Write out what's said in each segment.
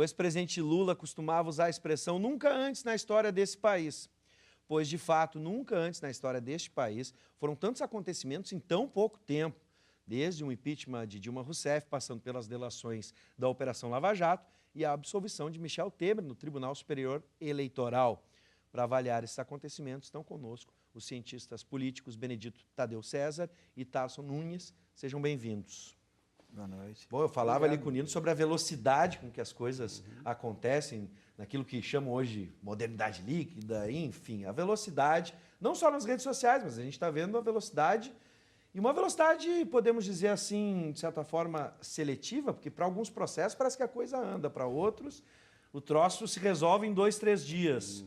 O ex-presidente Lula costumava usar a expressão nunca antes na história desse país, pois, de fato, nunca antes na história deste país foram tantos acontecimentos em tão pouco tempo, desde o impeachment de Dilma Rousseff, passando pelas delações da Operação Lava Jato e a absolvição de Michel Temer no Tribunal Superior Eleitoral. Para avaliar esses acontecimentos, estão conosco os cientistas políticos Benedito Tadeu César e Tarso Nunes. Sejam bem-vindos. Boa noite. Bom, eu falava ali com o Nino sobre a velocidade com que as coisas acontecem, naquilo que chamam hoje de modernidade líquida, enfim, a velocidade, não só nas redes sociais, mas a gente está vendo uma velocidade, e uma velocidade, podemos dizer assim, de certa forma, seletiva, porque para alguns processos parece que a coisa anda, para outros o troço se resolve em 2, 3 dias.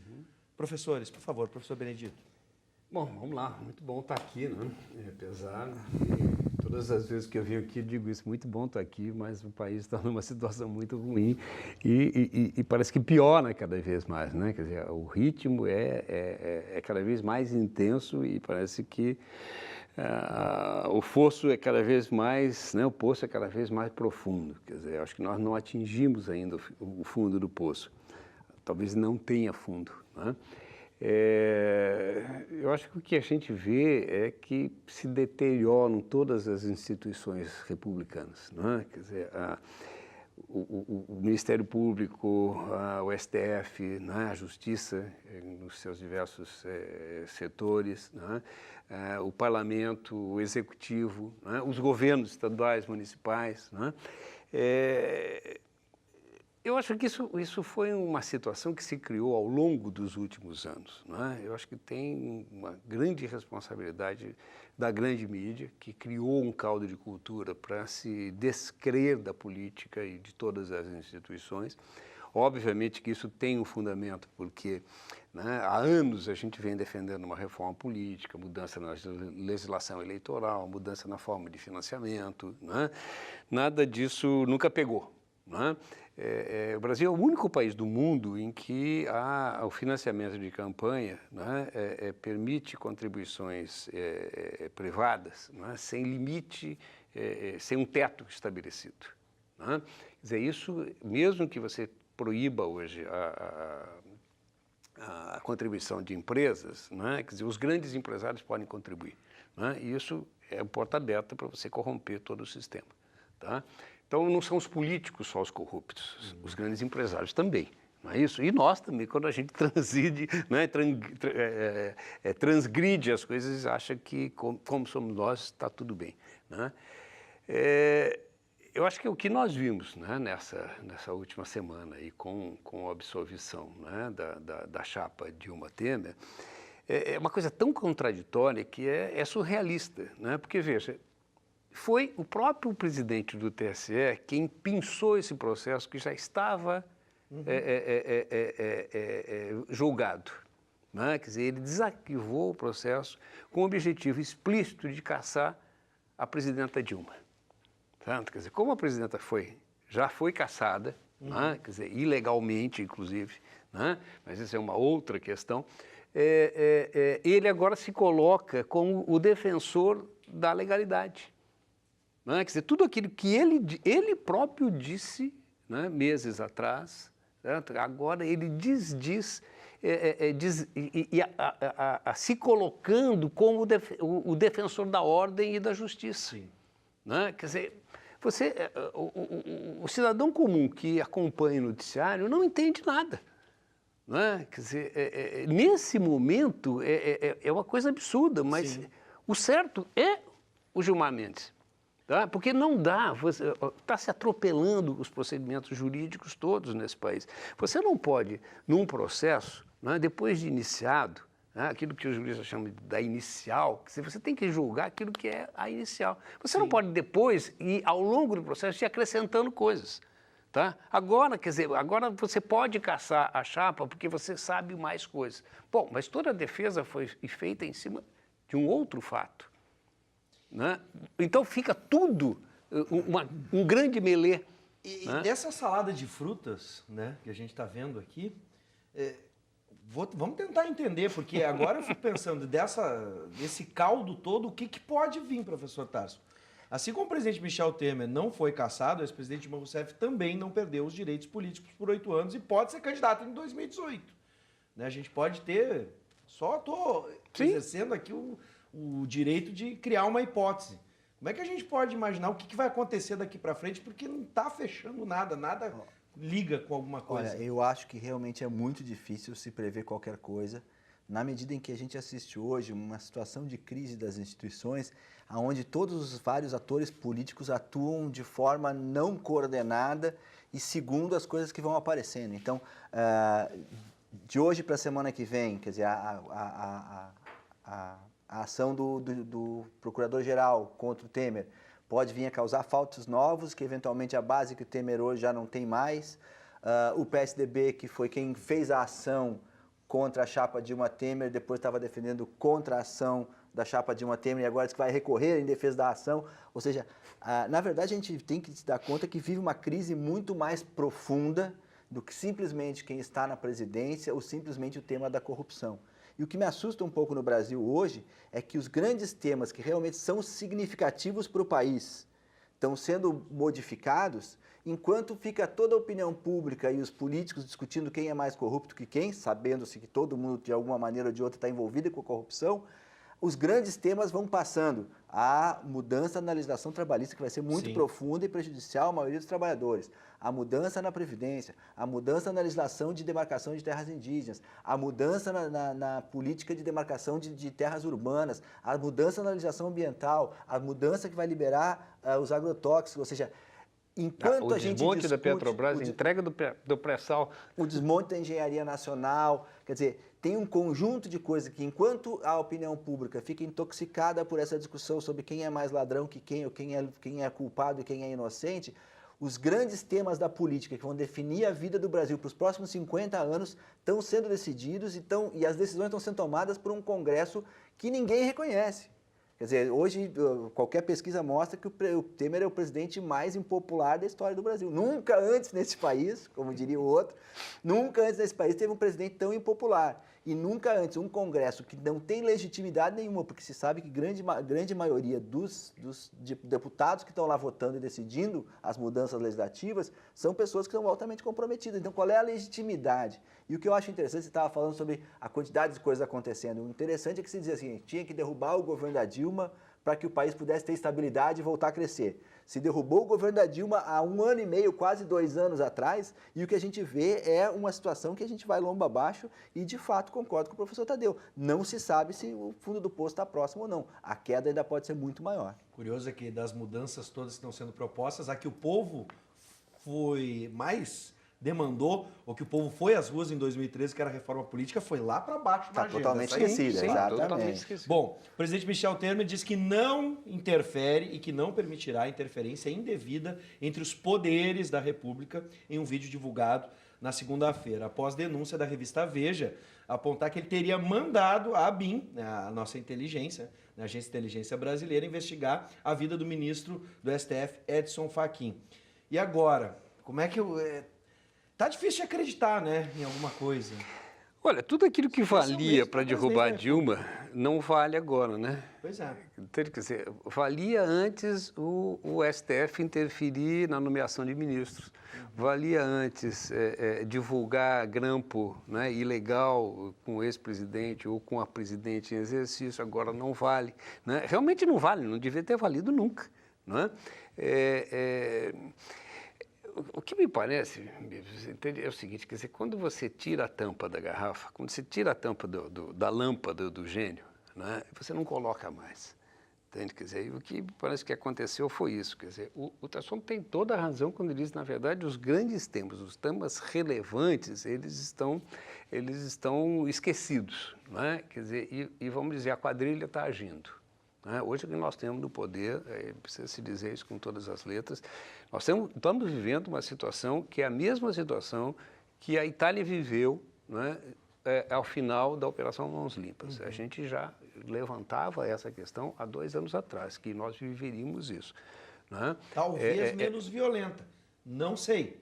Professores, por favor, professor Benedito. Bom, vamos lá, muito bom estar aqui, né? Apesar todas as vezes que eu venho aqui, eu digo isso, muito bom estar aqui, mas o país está numa situação muito ruim e parece que piora cada vez mais, né? Quer dizer, o ritmo é cada vez mais intenso e parece que o fosso é cada vez mais, né? O poço é cada vez mais profundo. Quer dizer, acho que nós não atingimos ainda o fundo do poço. Talvez não tenha fundo, né? Eu acho que o que a gente vê é que se deterioram todas as instituições republicanas, né? Quer dizer, o Ministério Público, o STF, né? A Justiça nos seus diversos setores, né? O Parlamento, o Executivo, né? Os governos estaduais, municipais, né? Eu acho que isso foi uma situação que se criou ao longo dos últimos anos, né? Eu acho que tem uma grande responsabilidade da grande mídia, que criou um caldo de cultura para se descrer da política e de todas as instituições. Obviamente que isso tem um fundamento, porque, né, há anos a gente vem defendendo uma reforma política, mudança na legislação eleitoral, mudança na forma de financiamento, né? Nada disso nunca pegou, né? O Brasil é o único país do mundo em que o financiamento de campanha, né, permite contribuições privadas, né, sem limite, sem um teto estabelecido, né? Quer dizer, isso, mesmo que você proíba hoje a contribuição de empresas, né, quer dizer, os grandes empresários podem contribuir, né? E isso é porta aberta para você corromper todo o sistema, tá? Então, não são os políticos só os corruptos, os grandes empresários também, não é isso? E nós também, quando a gente transige, né, transgride as coisas, acha que, como somos nós, está tudo bem, né? Eu acho que o que nós vimos, né, nessa última semana, e com a absolvição, né, da chapa Dilma Temer, é uma coisa tão contraditória que é surrealista, né? Porque, veja, foi o próprio presidente do TSE quem pinçou esse processo que já estava julgado, né? Quer dizer, ele desarquivou o processo com o objetivo explícito de caçar a presidenta Dilma. Certo? Quer dizer, como a presidenta já foi caçada, né? Quer dizer, ilegalmente, inclusive, né? Mas isso é uma outra questão, ele agora se coloca como o defensor da legalidade. Quer dizer, tudo aquilo que ele próprio disse, né, meses atrás, certo? Agora ele se colocando como o defensor da ordem e da justiça. Né? Quer dizer, o cidadão comum que acompanha o noticiário não entende nada. Né? Quer dizer, nesse momento é uma coisa absurda, mas sim, o certo é o Gilmar Mendes. Tá? Porque não dá, está se atropelando os procedimentos jurídicos todos nesse país. Você não pode, num processo, né, depois de iniciado, né, aquilo que os juristas chamam da inicial, você tem que julgar aquilo que é a inicial. Você não pode depois ir, ao longo do processo, ir acrescentando coisas. Tá? Agora, quer dizer, agora você pode caçar a chapa porque você sabe mais coisas. Bom, mas toda a defesa foi feita em cima de um outro fato. Né? Então fica tudo um grande melê. E né? Dessa salada de frutas, né, que a gente está vendo aqui, vamos tentar entender, porque agora eu fico pensando desse caldo todo, o que pode vir, professor Tarso? Assim como o presidente Michel Temer não foi cassado, o ex-presidente Dilma Rousseff também não perdeu os direitos políticos por 8 anos e pode ser candidato em 2018. Né? A gente pode ter... Só estou exercendo aqui o direito de criar uma hipótese. Como é que a gente pode imaginar o que vai acontecer daqui para frente? Porque não está fechando nada liga com alguma coisa. Olha, eu acho que realmente é muito difícil se prever qualquer coisa, na medida em que a gente assiste hoje uma situação de crise das instituições, onde todos os vários atores políticos atuam de forma não coordenada e segundo as coisas que vão aparecendo. Então, de hoje para a semana que vem, quer dizer, a ação do Procurador-Geral contra o Temer pode vir a causar fatos novos, que eventualmente a base que o Temer hoje já não tem mais. O PSDB, que foi quem fez a ação contra a chapa Dilma Temer, depois estava defendendo contra a ação da chapa Dilma Temer e agora diz que vai recorrer em defesa da ação. Ou seja, na verdade a gente tem que se dar conta que vive uma crise muito mais profunda do que simplesmente quem está na presidência ou simplesmente o tema da corrupção. E o que me assusta um pouco no Brasil hoje é que os grandes temas que realmente são significativos para o país estão sendo modificados, enquanto fica toda a opinião pública e os políticos discutindo quem é mais corrupto que quem, sabendo-se que todo mundo de alguma maneira ou de outra está envolvido com a corrupção. Os grandes temas vão passando. A mudança na legislação trabalhista, que vai ser muito profunda e prejudicial à maioria dos trabalhadores. A mudança na Previdência, a mudança na legislação de demarcação de terras indígenas, a mudança na política de demarcação de terras urbanas, a mudança na legislação ambiental, a mudança que vai liberar os agrotóxicos, ou seja, enquanto a gente discute... O desmonte da Petrobras, a entrega do pré-sal... O desmonte da engenharia nacional, quer dizer... Tem um conjunto de coisas que, enquanto a opinião pública fica intoxicada por essa discussão sobre quem é mais ladrão que quem, ou quem é culpado e quem é inocente, os grandes temas da política que vão definir a vida do Brasil para os próximos 50 anos estão sendo decididos e as decisões estão sendo tomadas por um Congresso que ninguém reconhece. Quer dizer, hoje qualquer pesquisa mostra que o Temer é o presidente mais impopular da história do Brasil. Nunca antes nesse país, como diria o outro, nunca antes nesse país teve um presidente tão impopular. E nunca antes um Congresso que não tem legitimidade nenhuma, porque se sabe que grande maioria dos deputados que estão lá votando e decidindo as mudanças legislativas são pessoas que estão altamente comprometidas. Então, qual é a legitimidade? E o que eu acho interessante, você estava falando sobre a quantidade de coisas acontecendo. O interessante é que se dizia assim, tinha que derrubar o governo da Dilma para que o país pudesse ter estabilidade e voltar a crescer. Se derrubou o governo da Dilma há 1 ano e meio, quase 2 anos atrás, e o que a gente vê é uma situação que a gente vai lomba abaixo e, de fato, concordo com o professor Tadeu. Não se sabe se o fundo do poço está próximo ou não. A queda ainda pode ser muito maior. Curioso é que das mudanças todas que estão sendo propostas, a que o povo foi mais... demandou, ou que o povo foi às ruas em 2013, que era a reforma política, foi lá para baixo da agenda. Está totalmente esquecida, exatamente. Bom, o presidente Michel Temer diz que não interfere e que não permitirá interferência indevida entre os poderes da República em um vídeo divulgado na segunda-feira, após denúncia da revista Veja apontar que ele teria mandado a ABIN, a nossa inteligência, a Agência de Inteligência Brasileira, investigar a vida do ministro do STF, Edson Fachin. E agora, como é que tá difícil de acreditar, né, em alguma coisa. Olha, tudo aquilo que valia para derrubar a Dilma não vale agora, né? Pois é. Quer dizer, valia antes o STF interferir na nomeação de ministros. Valia antes divulgar grampo, né, ilegal com o ex-presidente ou com a presidente em exercício. Agora não vale, né? Realmente não vale, não devia ter valido nunca, não é? O que me parece é o seguinte, quer dizer, quando você tira a tampa da garrafa, quando você tira a tampa da lâmpada do gênio, né, você não coloca mais. Entende? Quer dizer, o que parece que aconteceu foi isso. Quer dizer, o Tasson tem toda a razão quando ele diz, na verdade, os grandes temas, os temas relevantes, eles estão esquecidos. Né? Quer dizer, e vamos dizer, a quadrilha está agindo. Hoje, o que nós temos no poder, precisa se dizer isso com todas as letras, nós estamos vivendo uma situação que é a mesma situação que a Itália viveu, né, ao final da Operação Mãos Limpas. A gente já levantava essa questão há 2 anos atrás, que nós viveríamos isso. Né? Talvez menos violenta. Não sei.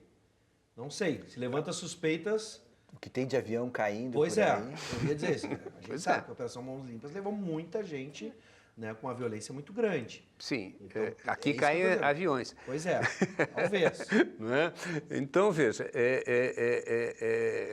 Não sei. Se levanta suspeitas... O que tem de avião caindo pois por é, aí. eu ia dizer isso. A gente sabe que a Operação Mãos Limpas levou muita gente né, com uma violência muito grande. Sim, Então, aqui é isso que eu tô caem dizendo. aviões. Pois é, talvez. Não é? Então, veja,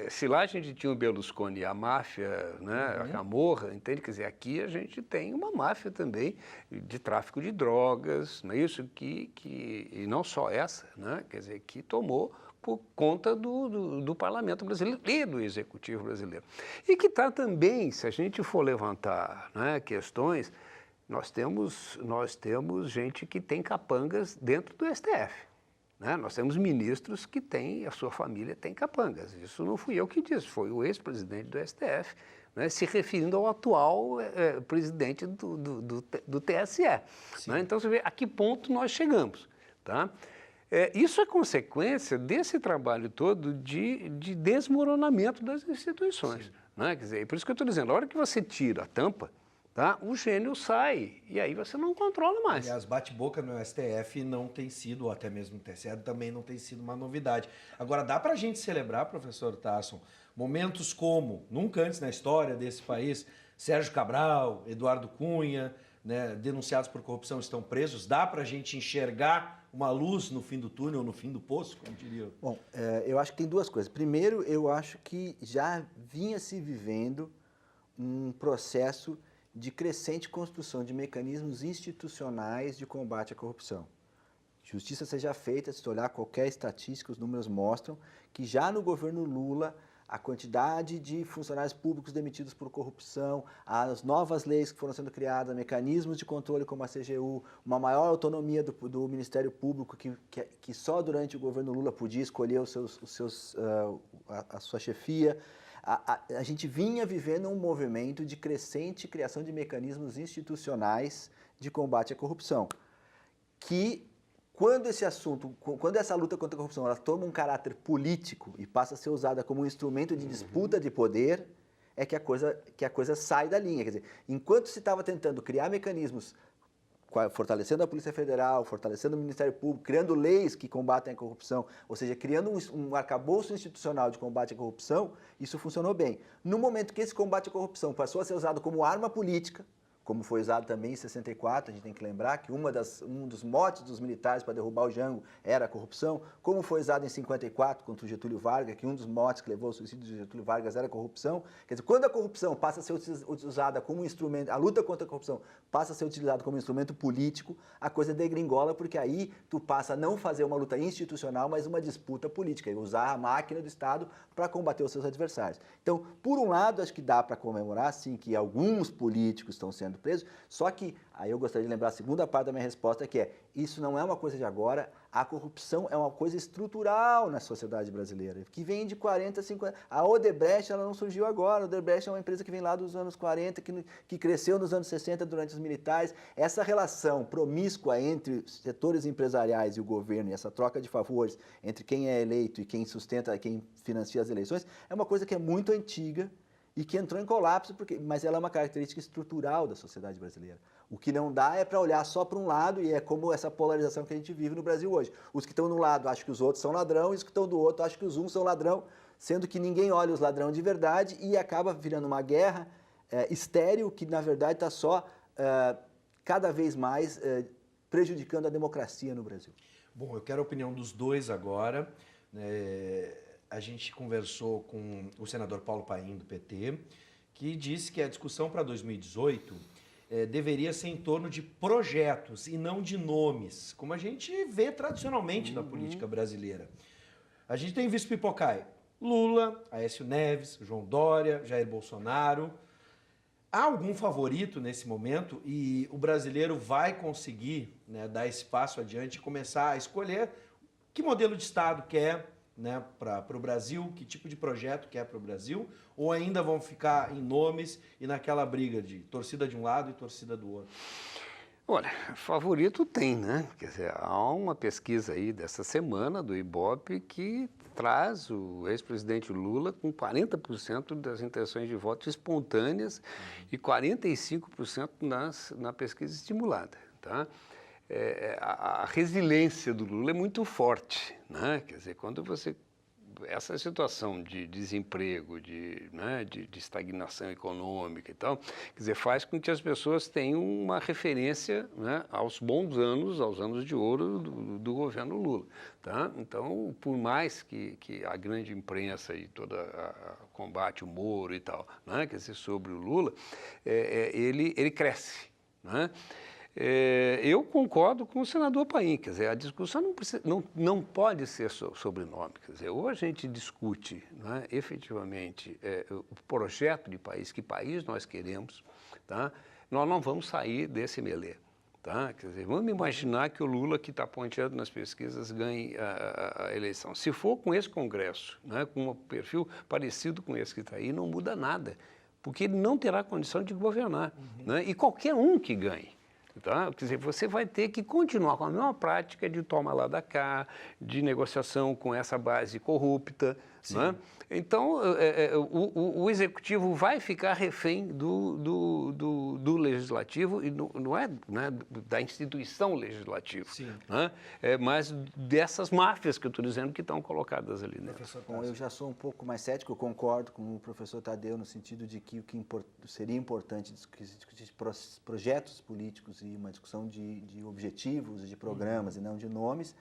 se lá a gente tinha o Berlusconi, a máfia, né, a Camorra, entende? Quer dizer, aqui a gente tem uma máfia também de tráfico de drogas, não é isso? E não só essa, né? Quer dizer, que tomou por conta do Parlamento brasileiro e do Executivo brasileiro. E que está também, se a gente for levantar, né, questões, nós temos gente que tem capangas dentro do STF. Né? Nós temos ministros que têm, a sua família tem capangas. Isso não fui eu que disse, foi o ex-presidente do STF, né, se referindo ao atual presidente do TSE. Né? Então, você vê a que ponto nós chegamos. Tá? Isso é consequência desse trabalho todo de desmoronamento das instituições. Né? Quer dizer, por isso que eu estou dizendo, a hora que você tira a tampa, tá, o gênio sai, e aí você não controla mais. Aliás, bate-boca no STF não tem sido, ou até mesmo no TSE, também não tem sido uma novidade. Agora, dá para a gente celebrar, professor Tasson, momentos como, nunca antes na história desse país, Sérgio Cabral, Eduardo Cunha, né, denunciados por corrupção, estão presos. Dá para a gente enxergar uma luz no fim do túnel, no fim do poço, como diria? Bom, eu acho que tem duas coisas. Primeiro, eu acho que já vinha se vivendo um processo de crescente construção de mecanismos institucionais de combate à corrupção. Justiça seja feita, se olhar qualquer estatística, os números mostram que já no governo Lula, a quantidade de funcionários públicos demitidos por corrupção, as novas leis que foram sendo criadas, mecanismos de controle como a CGU, uma maior autonomia do Ministério Público que só durante o governo Lula podia escolher a sua chefia. A gente vinha vivendo um movimento de crescente criação de mecanismos institucionais de combate à corrupção, que quando essa luta contra a corrupção ela toma um caráter político e passa a ser usada como um instrumento de disputa de poder, é que a coisa sai da linha. Quer dizer, enquanto se estava tentando criar mecanismos fortalecendo a Polícia Federal, fortalecendo o Ministério Público, criando leis que combatem a corrupção, ou seja, criando um arcabouço institucional de combate à corrupção, isso funcionou bem. No momento que esse combate à corrupção passou a ser usado como arma política, como foi usado também em 64, a gente tem que lembrar que um dos motes dos militares para derrubar o Jango era a corrupção, como foi usado em 54 contra o Getúlio Vargas, que um dos motes que levou ao suicídio de Getúlio Vargas era a corrupção. Quer dizer, quando a corrupção passa a ser usada como instrumento, a luta contra a corrupção passa a ser utilizada como instrumento político, a coisa degringola, porque aí tu passa a não fazer uma luta institucional, mas uma disputa política, e usar a máquina do Estado para combater os seus adversários. Então, por um lado, acho que dá para comemorar, sim, que alguns políticos estão sendo presos, só que, aí eu gostaria de lembrar a segunda parte da minha resposta, que é, isso não é uma coisa de agora, a corrupção é uma coisa estrutural na sociedade brasileira, que vem de 40, 50... A Odebrecht, ela não surgiu agora, a Odebrecht é uma empresa que vem lá dos anos 40, que cresceu nos anos 60 durante os militares. Essa relação promíscua entre setores empresariais e o governo, e essa troca de favores entre quem é eleito e quem sustenta, quem financia as eleições, é uma coisa que é muito antiga, e que entrou em colapso, mas ela é uma característica estrutural da sociedade brasileira. O que não dá é para olhar só para um lado, e é como essa polarização que a gente vive no Brasil hoje. Os que estão de um lado acham que os outros são ladrão, e os que estão do outro acham que os uns são ladrão, sendo que ninguém olha os ladrões de verdade, e acaba virando uma guerra estéril, que na verdade está só cada vez mais prejudicando a democracia no Brasil. Bom, eu quero a opinião dos dois agora. A gente conversou com o senador Paulo Paim, do PT, que disse que a discussão para 2018 deveria ser em torno de projetos e não de nomes, como a gente vê tradicionalmente na política brasileira. A gente tem visto pipocar Lula, Aécio Neves, João Dória, Jair Bolsonaro. Há algum favorito nesse momento e o brasileiro vai conseguir, né, dar esse passo adiante e começar a escolher que modelo de Estado quer, né, para o Brasil, que tipo de projeto quer para o Brasil, ou ainda vão ficar em nomes e naquela briga de torcida de um lado e torcida do outro? Olha, favorito tem, né? Quer dizer, há uma pesquisa aí dessa semana do Ibope que traz o ex-presidente Lula com 40% das intenções de voto espontâneas e 45% na pesquisa estimulada, tá? A resiliência do Lula é muito forte, né? Quer dizer, quando você essa situação de desemprego, né, de estagnação econômica e tal, quer dizer, faz com que as pessoas tenham uma referência, né, aos bons anos, aos anos de ouro do governo Lula. Tá? Então, por mais que a grande imprensa e todo o combate, o Moro e tal, né, quer dizer, sobre o Lula, ele cresce. Né? Eu concordo com o senador Paim, quer dizer, a discussão não pode ser sobre nome, quer dizer, ou a gente discute, né, efetivamente o projeto de país, que país nós queremos, tá? Nós não vamos sair desse melê. Tá? Quer dizer, vamos imaginar que o Lula, que está ponteando nas pesquisas, ganhe a eleição. Se for com esse Congresso, né, com um perfil parecido com esse que está aí, não muda nada, porque ele não terá condição de governar. Né? E qualquer um que ganhe. Tá? Quer dizer, você vai ter que continuar com a mesma prática de toma lá da cá, de negociação com essa base corrupta. Né? Então, o executivo vai ficar refém do legislativo, e não é, né, da instituição legislativa, né? Mas dessas máfias que eu estou dizendo que estão colocadas ali dentro. Bom, eu já sou um pouco mais cético, eu concordo com o professor Tadeu no sentido de que o que seria importante discutir projetos políticos e uma discussão de objetivos, de programas e não de nomes.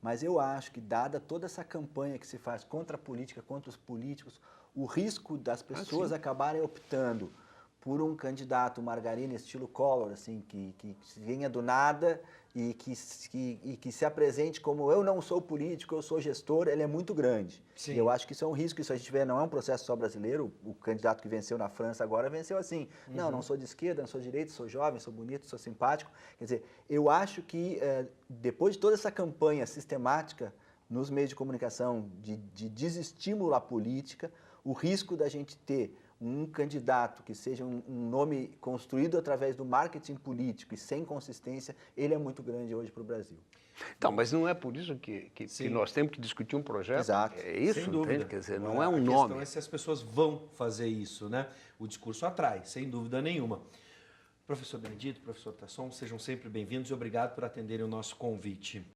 Mas eu acho que, dada toda essa campanha que se faz contra a política, contra os políticos, o risco das pessoas acabarem optando por um candidato margarina estilo Collor, assim, que venha do nada e que se apresente como eu não sou político, eu sou gestor, ele é muito grande. E eu acho que isso é um risco, isso a gente vê, não é um processo só brasileiro, o candidato que venceu na França agora venceu assim, não sou de esquerda, não sou de direita, sou jovem, sou bonito, sou simpático. Quer dizer, eu acho que depois de toda essa campanha sistemática nos meios de comunicação de desestímulo à política, o risco da gente ter um candidato que seja um nome construído através do marketing político e sem consistência, ele é muito grande hoje para o Brasil. Então, mas não é por isso que nós temos que discutir um projeto? Exato. É isso, sem dúvida. Entende? Quer dizer, não é um A nome. questão é se as pessoas vão fazer isso, né? O discurso atrai, sem dúvida nenhuma. Professor Benedito, professor Tasson, sejam sempre bem-vindos e obrigado por atenderem o nosso convite.